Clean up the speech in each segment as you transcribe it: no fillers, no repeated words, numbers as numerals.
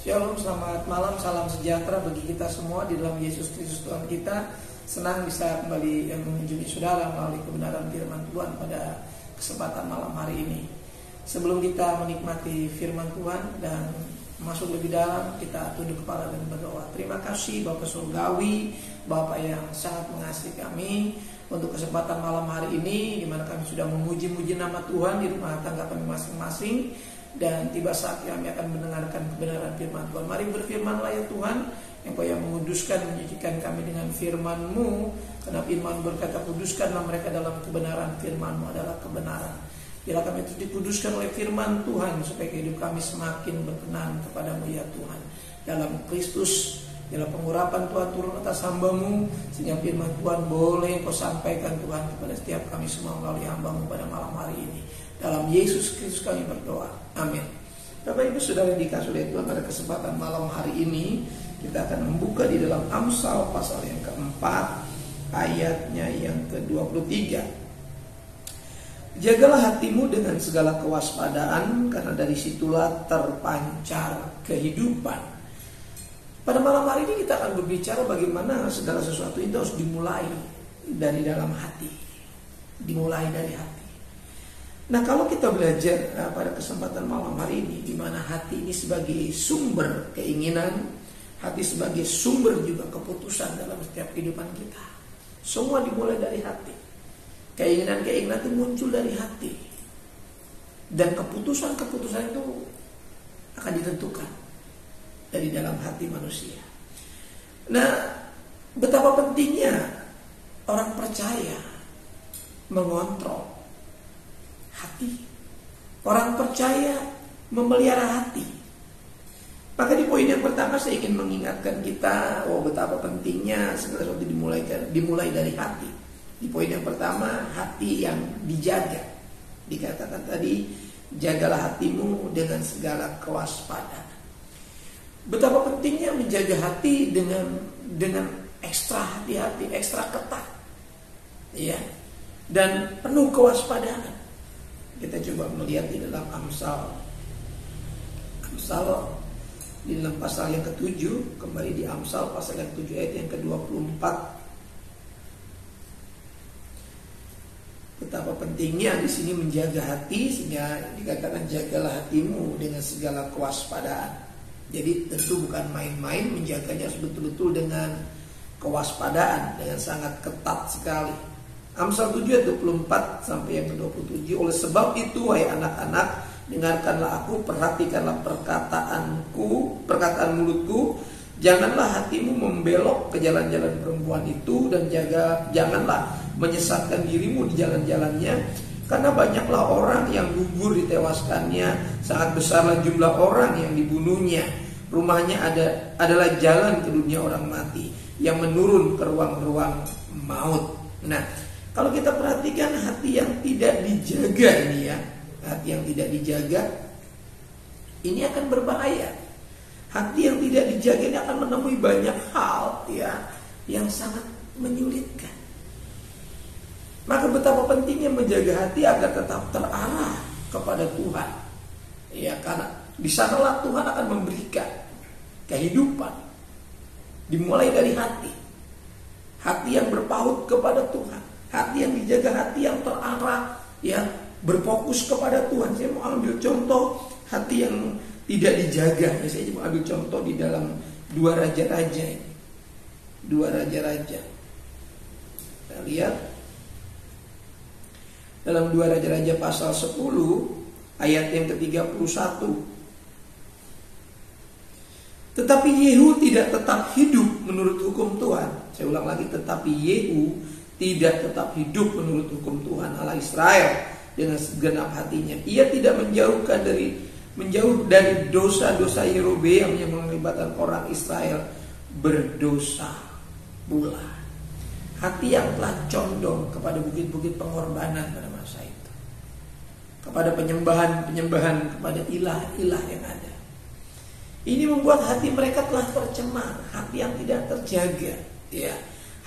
Shalom, selamat malam, salam sejahtera bagi kita semua di dalam Yesus Kristus Tuhan kita. Senang bisa kembali mengunjungi saudara melalui kebenaran firman Tuhan pada kesempatan malam hari ini. Sebelum kita menikmati firman Tuhan dan masuk lebih dalam, kita tunduk kepala dan berdoa. Terima kasih Bapak Surgawi, Bapak yang sangat mengasihi kami untuk kesempatan malam hari ini, di mana kami sudah memuji-muji nama Tuhan di rumah tangga kami masing-masing. Dan tiba saat kami akan mendengarkan kebenaran firman Tuhan. Mari berfirmanlah ya Tuhan, Engkau yang menguduskan, menyucikan kami dengan firman-Mu. Karena firman berkata, kuduskanlah mereka dalam kebenaran, firman-Mu adalah kebenaran. Bila kami terus dikuduskan oleh firman Tuhan, supaya hidup kami semakin berkenan kepada-Mu ya Tuhan. Dalam Kristus, dalam pengurapan Tuhan turun atas hamba-Mu, sehingga firman Tuhan boleh Engkau sampaikan Tuhan kepada setiap kami semua melalui hamba-Mu pada malam hari ini. Dalam Yesus Kristus kami berdoa. Amin. Bapak Ibu Saudara yang dikasihi oleh Tuhan, pada kesempatan malam hari ini kita akan membuka di dalam Amsal pasal yang keempat, ayatnya yang ke-23. Jagalah hatimu dengan segala kewaspadaan, karena dari situlah terpancar kehidupan. Pada malam hari ini kita akan berbicara bagaimana segala sesuatu itu harus dimulai dari dalam hati. Dimulai dari hati. Nah, kalau kita belajar pada kesempatan malam hari ini, di mana hati ini sebagai sumber keinginan, hati sebagai sumber juga keputusan dalam setiap kehidupan kita. Semua dimulai dari hati. Keinginan-keinginan itu muncul dari hati. Dan keputusan-keputusan itu akan ditentukan dari dalam hati manusia. Nah, betapa pentingnya orang percaya mengontrol hati. Orang percaya memelihara hati. Maka di poin yang pertama saya ingin mengingatkan kita, betapa pentingnya segala sesuatu dimulai dari hati. Di poin yang pertama, hati yang dijaga. Dikatakan tadi, jagalah hatimu dengan segala kewaspadaan. Betapa pentingnya menjaga hati dengan ekstra hati-hati, ekstra ketat. Ya. Dan penuh kewaspadaan. Kita coba melihat di dalam Amsal di dalam pasal yang ke-7, kembali di Amsal pasal yang ke-7 ayat yang ke-24. Betapa pentingnya di sini menjaga hati, sehingga dikatakan jagalah hatimu dengan segala kewaspadaan. Jadi tentu bukan main-main, menjaganya harus betul-betul dengan kewaspadaan, dengan sangat ketat sekali. Amsal 7 ayat 24 sampai yang ke-27. Oleh sebab itu, wahai anak-anak, dengarkanlah aku, perhatikanlah perkataan mulutku. Janganlah hatimu membelok ke jalan-jalan perempuan itu, dan janganlah menyesatkan dirimu di jalan-jalannya. Karena banyaklah orang yang gugur ditewaskannya, sangat besarlah jumlah orang yang dibunuhnya. Rumahnya adalah jalan ke dunia orang mati, yang menurun ke ruang-ruang maut. Nah, kalau kita perhatikan hati yang tidak dijaga ini ya, hati yang tidak dijaga ini akan berbahaya. Hati yang tidak dijaga ini akan menemui banyak hal ya yang sangat menyulitkan. Maka betapa pentingnya menjaga hati agar tetap terarah kepada Tuhan. Ya, karena di sanalah Tuhan akan memberikan kehidupan. Dimulai dari hati. Hati yang berpaut kepada Tuhan. Hati yang dijaga, hati yang terarah, yang berfokus kepada Tuhan. Saya mau ambil contoh hati yang tidak dijaga. Saya mau ambil contoh di dalam 2 Raja-Raja ini. 2 Raja-Raja. Kita lihat dalam 2 Raja-Raja pasal 10 ayat yang ke-31. Tetapi Yehu tidak tetap hidup menurut hukum Tuhan. Saya ulang lagi, tetapi Yehu tidak tetap hidup menurut hukum Tuhan Allah Israel dengan segenap hatinya. Ia tidak menjauh dari dosa-dosa Yerobeam yang mengakibatkan orang Israel berdosa pula. Hati yang telah condong kepada bukit-bukit pengorbanan pada masa itu, kepada penyembahan kepada ilah-ilah yang ada. Ini membuat hati mereka telah tercemar, hati yang tidak terjaga, ya.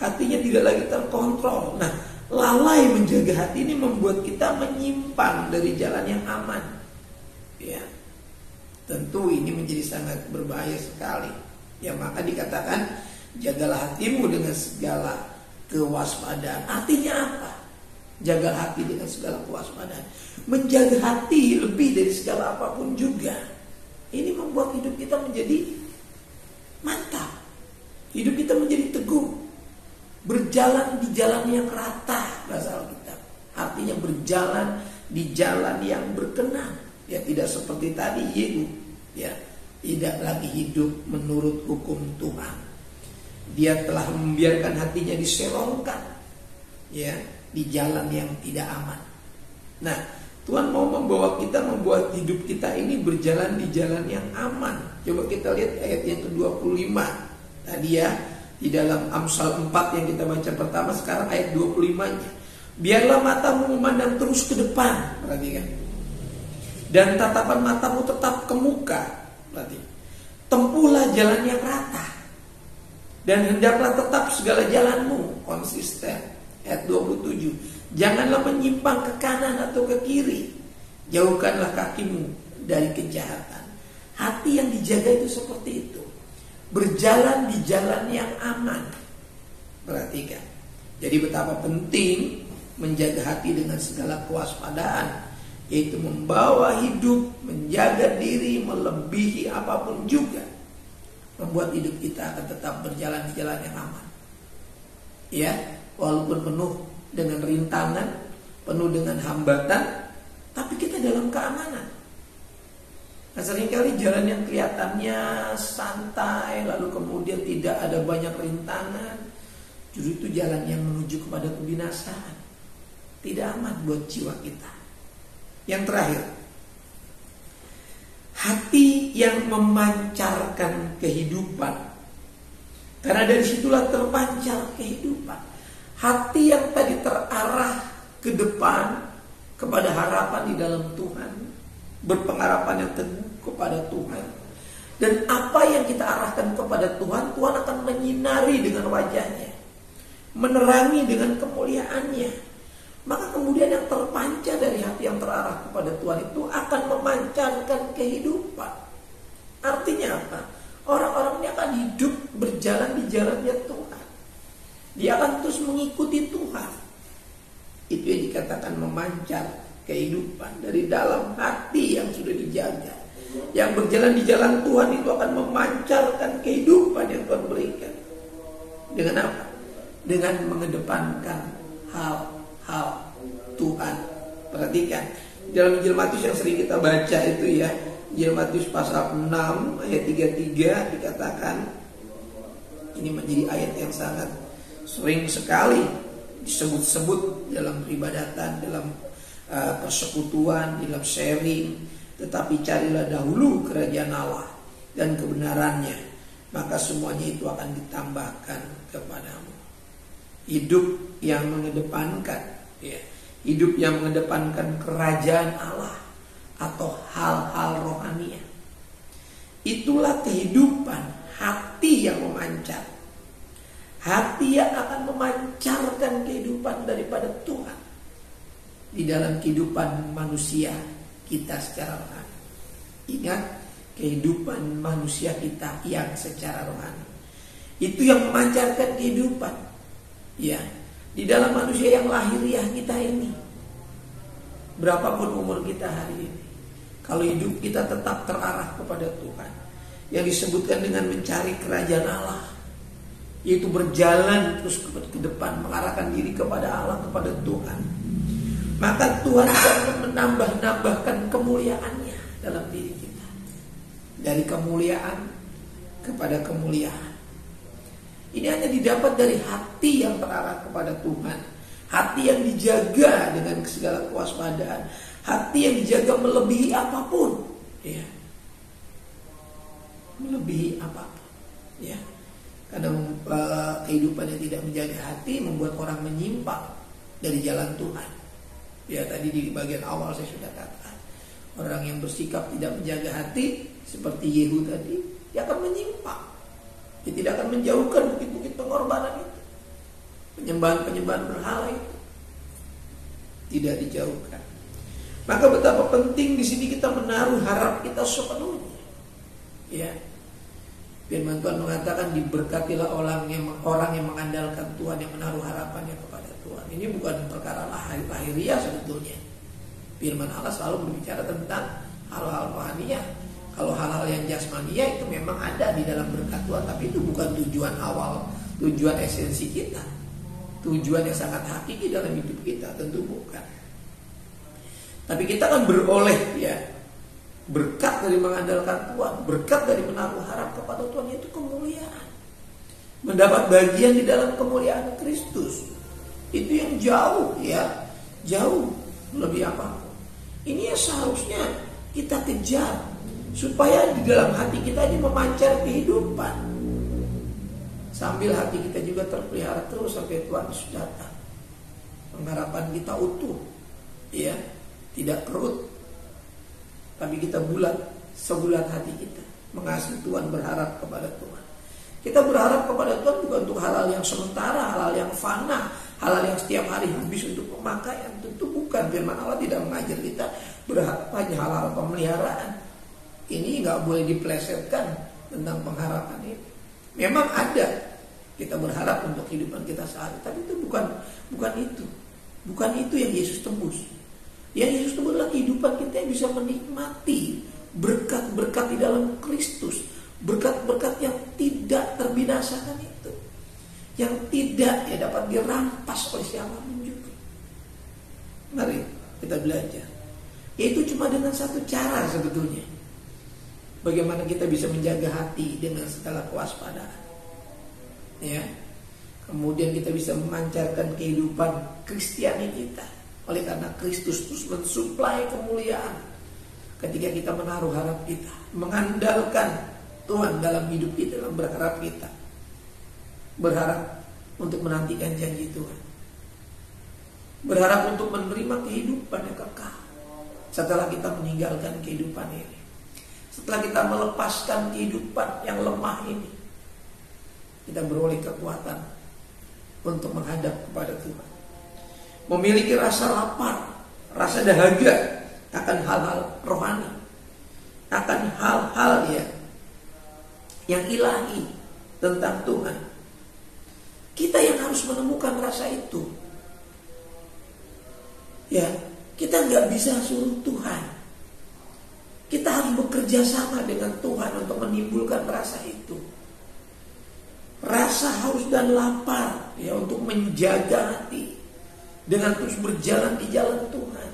Hatinya tidak lagi terkontrol. Nah, lalai menjaga hati ini membuat kita menyimpang dari jalan yang aman. Ya. Tentu ini menjadi sangat berbahaya sekali. Ya, maka dikatakan jagalah hatimu dengan segala kewaspadaan. Artinya apa? Jaga hati dengan segala kewaspadaan. Menjaga hati lebih dari segala apapun juga. Ini membuat hidup kita menjadi mantap. Hidup kita menjadi teguh. Berjalan di jalan yang rata, bahasa Alkitab. Artinya berjalan di jalan yang berkenan. Ya, tidak seperti tadi Yehu, ya, tidak lagi hidup menurut hukum Tuhan. Dia telah membiarkan hatinya diserongkan, ya, di jalan yang tidak aman. Nah, Tuhan mau membawa kita, membuat hidup kita ini berjalan di jalan yang aman. Coba kita lihat ayat yang ke-25 tadi ya, di dalam Amsal 4 yang kita baca pertama, sekarang ayat 25-nya. Biarlah matamu memandang terus ke depan, perhatikan, dan tatapan matamu tetap ke muka. Berarti tempuhlah jalan yang rata, dan hendaklah tetap segala jalanmu konsisten. Ayat 27, janganlah menyimpang ke kanan atau ke kiri, jauhkanlah kakimu dari kejahatan. Hati yang dijaga itu seperti itu, berjalan di jalan yang aman. Perhatikan, jadi betapa penting menjaga hati dengan segala kewaspadaan, yaitu membawa hidup, menjaga diri melebihi apapun juga, membuat hidup kita akan tetap berjalan di jalan yang aman. Ya, walaupun penuh dengan rintangan, penuh dengan hambatan, tapi kita dalam keamanan. Nah, seringkali jalan yang kelihatannya santai, lalu kemudian tidak ada banyak rintangan, justru itu jalan yang menuju kepada kebinasaan. Tidak aman buat jiwa kita. Yang terakhir, hati yang memancarkan kehidupan, karena dari situlah terpancar kehidupan. Hati yang tadi terarah ke depan kepada harapan di dalam Tuhan, berpengharapan yang teguh kepada Tuhan, dan apa yang kita arahkan kepada Tuhan, Tuhan akan menyinari dengan wajahnya, menerangi dengan kemuliaannya. Maka kemudian yang terpancar dari hati yang terarah kepada Tuhan itu akan memancarkan kehidupan. Artinya apa? Orang-orang ini akan hidup berjalan di jalannya Tuhan. Dia akan terus mengikuti Tuhan. Itu yang dikatakan memancar kehidupan dari dalam hati yang sudah dijaga. Yang berjalan di jalan Tuhan itu akan memancarkan kehidupan yang Tuhan berikan. Dengan apa? Dengan mengedepankan hal Tuhan. Perhatikan, dalam Injil Matius yang sering kita baca itu ya, Injil Matius pasal 6 ayat 33 dikatakan, ini menjadi ayat yang sangat sering sekali disebut-sebut dalam peribadatan, dalam persekutuan, dalam sharing. Tetapi carilah dahulu kerajaan Allah dan kebenarannya, maka semuanya itu akan ditambahkan kepadamu. Hidup yang mengedepankan, ya, hidup yang mengedepankan kerajaan Allah atau hal-hal rohania, itulah kehidupan hati yang memancar. Hati yang akan memancarkan kehidupan daripada Tuhan di dalam kehidupan manusia kita secara rohani. Ingat, kehidupan manusia kita yang secara rohani itu yang memancarkan kehidupan, ya, di dalam manusia yang lahiriah kita ini. Berapapun umur kita hari ini, kalau hidup kita tetap terarah kepada Tuhan, yang disebutkan dengan mencari kerajaan Allah, yaitu berjalan terus ke depan, mengarahkan diri kepada Allah, kepada Tuhan, maka Tuhan akan menambahkan kemuliaannya dalam diri kita. Dari kemuliaan kepada kemuliaan. Ini hanya didapat dari hati yang terarah kepada Tuhan, hati yang dijaga dengan segala kewaspadaan, hati yang dijaga melebihi apapun, ya, melebihi apapun, ya. Kadang kehidupan yang tidak menjaga hati membuat orang menyimpang dari jalan Tuhan. Ya, tadi di bagian awal saya sudah katakan, orang yang bersikap tidak menjaga hati seperti Yehu tadi, dia akan menyimpang. Dia tidak akan menjauhkan bukit-bukit pengorbanan itu, penyembahan-penyembahan berhala itu tidak dijauhkan. Maka betapa penting di sini kita menaruh harap kita sepenuhnya Ya. Firman Tuhan mengatakan diberkatilah orang yang mengandalkan Tuhan, yang menaruh harapannya kepada Tuhan. Ini bukan perkara lahiriah sebetulnya. Firman Allah selalu berbicara tentang hal-hal rohaniah. Kalau hal-hal yang jasmaniah itu memang ada di dalam berkat Tuhan, tapi itu bukan tujuan awal, tujuan esensi kita. Tujuan yang sangat hakiki dalam hidup kita tentu bukan. Tapi kita akan beroleh ya berkat dari mengandalkan Tuhan, berkat dari menaruh harap kepada Tuhan, yaitu kemuliaan. Mendapat bagian di dalam kemuliaan Kristus. Itu yang jauh ya, jauh lebih apapun. Ini yang seharusnya kita kejar supaya di dalam hati kita ini memancar kehidupan. Sambil hati kita juga terpelihara terus sampai Tuhan datang. Pengharapan kita utuh, ya, tidak kerut. Tapi kita bulat, sebulat hati kita mengasihi Tuhan, berharap kepada Tuhan. Kita berharap kepada Tuhan bukan untuk hal-hal yang sementara, hal-hal yang fana, hal-hal yang setiap hari habis untuk pemakaian. Tentu bukan. Firman Allah tidak mengajar kita berharap hanya hal-hal pemeliharaan. Ini nggak boleh diplesetkan tentang pengharapan ini. Memang ada kita berharap untuk kehidupan kita sehari, tapi itu bukan itu. Bukan itu yang Yesus tebus. Yang Yesus tebus adalah kehidupan kita yang bisa menikmati berkat-berkat di dalam Kristus, berkat-berkat yang tidak terbinasakan itu, yang tidak dapat dirampas oleh siapapun juga. Mari kita belajar. Yaitu cuma dengan satu cara sebetulnya. Bagaimana kita bisa menjaga hati dengan segala kewaspadaan. Ya. Kemudian kita bisa memancarkan kehidupan Kristiani kita. Oleh karena Kristus terus mensuplai kemuliaan. Ketika kita menaruh harap kita, mengandalkan Tuhan dalam hidup kita, dalam berharap kita. Berharap untuk menantikan janji Tuhan. Berharap untuk menerima kehidupan yang kekal setelah kita meninggalkan kehidupan ini. Setelah kita melepaskan kehidupan yang lemah ini, kita beroleh kekuatan untuk menghadap kepada Tuhan. Memiliki rasa lapar, rasa dahaga akan hal-hal rohani, akan hal-hal yang ilahi tentang Tuhan. Kita yang harus menemukan rasa itu. Ya, kita nggak bisa suruh Tuhan. Kita harus bekerja sama dengan Tuhan untuk menimbulkan rasa itu. Rasa haus dan lapar ya untuk menjaga hati dengan terus berjalan di jalan Tuhan,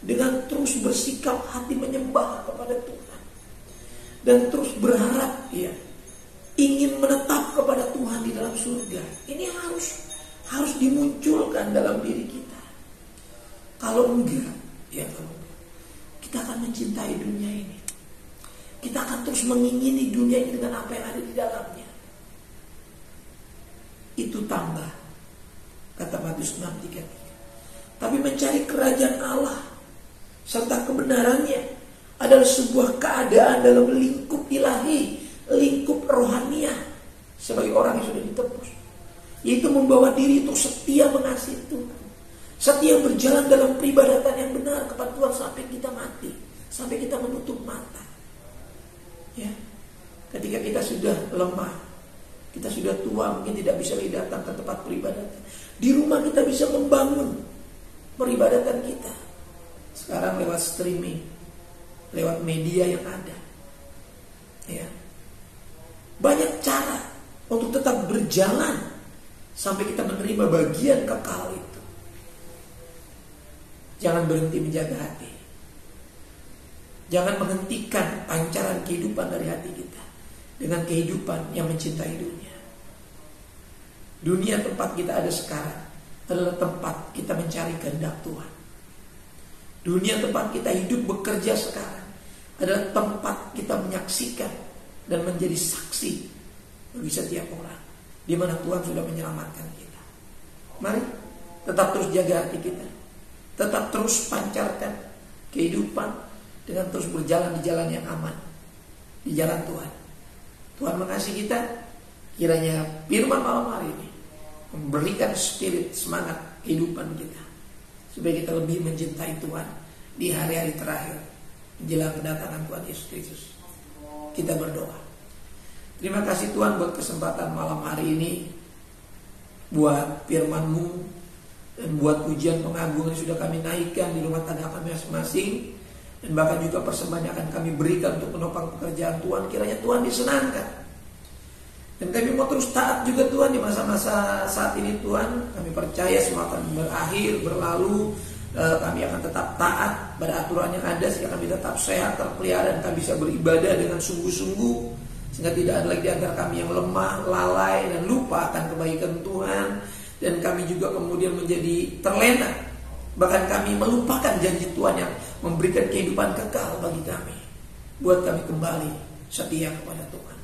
dengan terus bersikap hati menyembah kepada Tuhan, dan terus berharap ya ingin menetap kepada Tuhan di dalam surga. Ini harus dimunculkan dalam diri kita. Kalau enggak, kita akan mencintai dunia ini. Kita akan terus mengingini dunia ini dengan apa yang ada di dalamnya. Itu tambah, kata Matius 6:33. Tapi mencari kerajaan Allah serta kebenarannya adalah sebuah keadaan dalam lingkup ilahi, lingkup rohaniah sebagai orang yang sudah ditebus. Yaitu membawa diri untuk setia mengasihi Tuhan, setia berjalan dalam peribadatan yang benar kepada Tuhan sampai kita mati, sampai kita menutup mata. Ya, ketika kita sudah lemah, kita sudah tua, mungkin tidak bisa lagi datang ke tempat peribadatan. Di rumah kita bisa membangun peribadatan kita. Sekarang lewat streaming, lewat media yang ada. Ya, banyak cara untuk tetap berjalan sampai kita menerima bagian kekal itu. Jangan berhenti menjaga hati. Jangan menghentikan pancaran kehidupan dari hati kita dengan kehidupan yang mencintai dunia. Dunia tempat kita ada sekarang adalah tempat kita mencari kehendak Tuhan. Dunia tempat kita hidup bekerja sekarang adalah tempat kita menyaksikan dan menjadi saksi bagi setiap orang di mana Tuhan sudah menyelamatkan kita. Mari tetap terus jaga hati kita. Tetap terus pancarkan kehidupan dengan terus berjalan di jalan yang aman, di jalan Tuhan. Tuhan mengasihi kita. Kiranya firman malam hari ini memberikan spirit semangat kehidupan kita, supaya kita lebih mencintai Tuhan di hari-hari terakhir menjelang kedatangan Tuhan Yesus Kristus. kita berdoa. Terima kasih Tuhan buat kesempatan malam hari ini, buat firman-Mu, dan buat pujian pengagungan yang sudah kami naikkan di rumah tangga kami masing-masing, dan bahkan juga persembahan yang akan kami berikan untuk menopang pekerjaan Tuhan. Kiranya Tuhan disenangkan, dan kami mau terus taat juga Tuhan di masa-masa saat ini Tuhan. Kami percaya semua akan berakhir, berlalu. Kami akan tetap taat pada aturan yang ada, sehingga kami tetap sehat, terpelihara, dan kami bisa beribadah dengan sungguh-sungguh, sehingga tidak ada lagi di antara kami yang lemah, lalai, dan lupa akan kebaikan Tuhan. Dan kami juga kemudian menjadi terlena, bahkan kami melupakan janji Tuhan yang memberikan kehidupan kekal bagi kami. Buat kami kembali setia kepada Tuhan.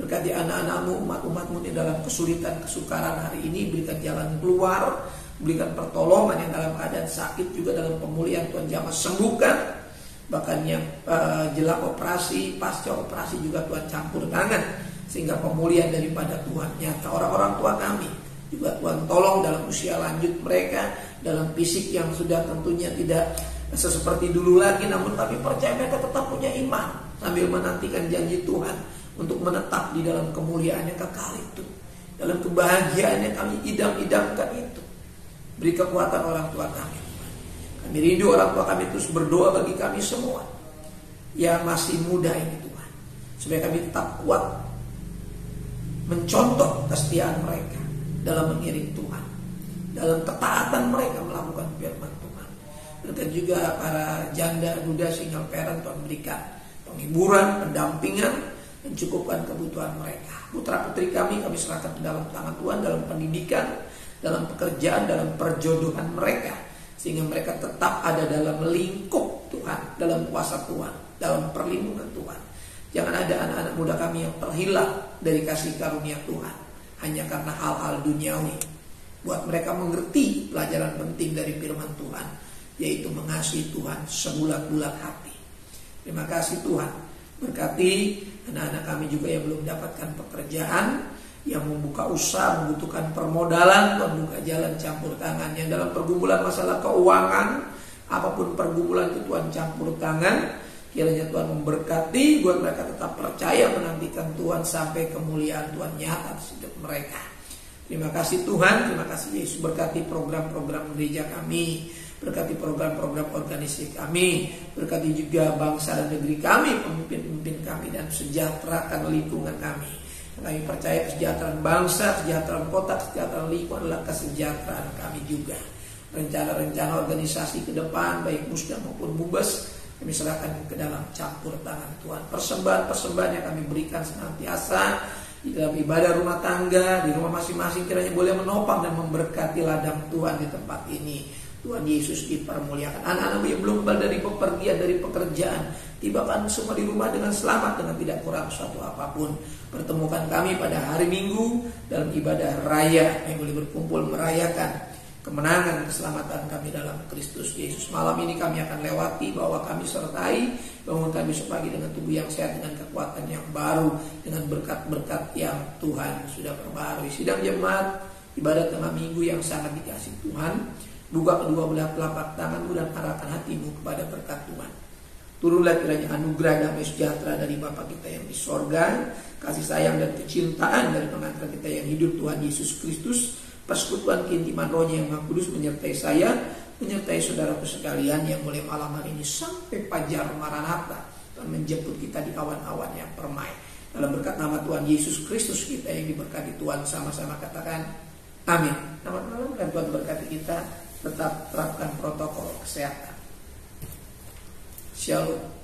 Berkati anak-anak-Mu, umat-umat-Mu yang dalam kesulitan, kesukaran hari ini, berikan jalan keluar, berikan pertolongan yang dalam keadaan sakit, juga dalam pemulihan Tuhan jamah sembuhkan. Bahkan yang jelas operasi, pasca operasi juga Tuhan campur tangan, sehingga pemulihan daripada Tuhan nyata. Orang-orang tua kami juga Tuhan tolong dalam usia lanjut mereka, dalam fisik yang sudah tentunya tidak seperti dulu lagi, namun kami percaya mereka tetap punya iman sambil menantikan janji Tuhan untuk menetap di dalam kemuliaan yang kekal itu, dalam kebahagiaan yang kami idam-idamkan itu. Beri kekuatan orang tua kami. Kami rindu orang tua kami terus berdoa bagi kami semua yang masih muda ini Tuhan, supaya kami tetap kuat mencontoh kesetiaan mereka dalam mengiring Tuhan, dalam ketaatan mereka melakukan firman Tuhan. Dan juga para janda, duda, single parent, Tuhan berikan penghiburan, pendampingan, dan cukupkan kebutuhan mereka. Putra putri kami serahkan ke dalam tangan Tuhan, dalam pendidikan, dalam pekerjaan, dalam perjodohan mereka, sehingga mereka tetap ada dalam lingkup Tuhan, dalam kuasa Tuhan, dalam perlindungan Tuhan. Jangan ada anak-anak muda kami yang terhilang dari kasih karunia Tuhan hanya karena hal-hal duniawi. Buat mereka mengerti pelajaran penting dari firman Tuhan, yaitu mengasihi Tuhan sebulat-bulat hati. Terima kasih Tuhan. Berkati anak-anak kami juga yang belum mendapatkan pekerjaan, yang membuka usaha, membutuhkan permodalan, membuka jalan campur tangan. Yang dalam pergumulan masalah keuangan, apapun pergumulan itu Tuhan campur tangan. Kiranya Tuhan memberkati, buat mereka tetap percaya menantikan Tuhan sampai kemuliaan Tuhan nyata di hidup mereka. Terima kasih Tuhan, terima kasih Yesus. Berkati program-program gereja kami, berkati program-program organisasi kami, berkati juga bangsa dan negeri kami, pemimpin-pemimpin kami, dan sejahterakan lingkungan kami. Kami percaya kesejahteraan bangsa, kesejahteraan kota, kesejahteraan lingkungan adalah kesejahteraan kami juga. Rencana-rencana organisasi ke depan, baik musda maupun bubes, kami serahkan ke dalam campur tangan Tuhan. Persembahan-persembahan yang kami berikan senantiasa di dalam ibadah rumah tangga, di rumah masing-masing, kiranya boleh menopang dan memberkati ladang Tuhan di tempat ini. Tuhan Yesus dipermuliakan. Anak-anak yang belum kembali dari pepergian, dari pekerjaan, tibakan semua di rumah dengan selamat, dengan tidak kurang suatu apapun. Pertemukan kami pada hari Minggu dalam ibadah raya, yang boleh berkumpul merayakan kemenangan, keselamatan kami dalam Kristus Yesus. Malam ini kami akan lewati, bahwa kami sertai, bangun kami besok pagi dengan tubuh yang sehat, dengan kekuatan yang baru, dengan berkat-berkat yang Tuhan sudah perbarui. Sidang jemaat ibadat tengah minggu yang sangat dikasihi Tuhan, buka kedua belah telapak tanganmu dan arahkan hatimu kepada berkat Tuhan. Turunlah kiranya anugerah damai sejahtera dari Bapa kita yang di sorga, kasih sayang dan kecintaan dari pengantar kita yang hidup, Tuhan Yesus Kristus, persekutuan keintiman Roh-Nya yang Maha Kudus menyertai saya, menyertai saudaraku sekalian yang mulai malam hari ini sampai fajar Maranatha, dan menjemput kita di awan-awan yang permai. Dalam berkat nama Tuhan Yesus Kristus kita yang diberkati Tuhan, sama-sama katakan amin. Selamat malam, dan Tuhan berkati kita. Tetap terapkan protokol kesehatan. Shalom.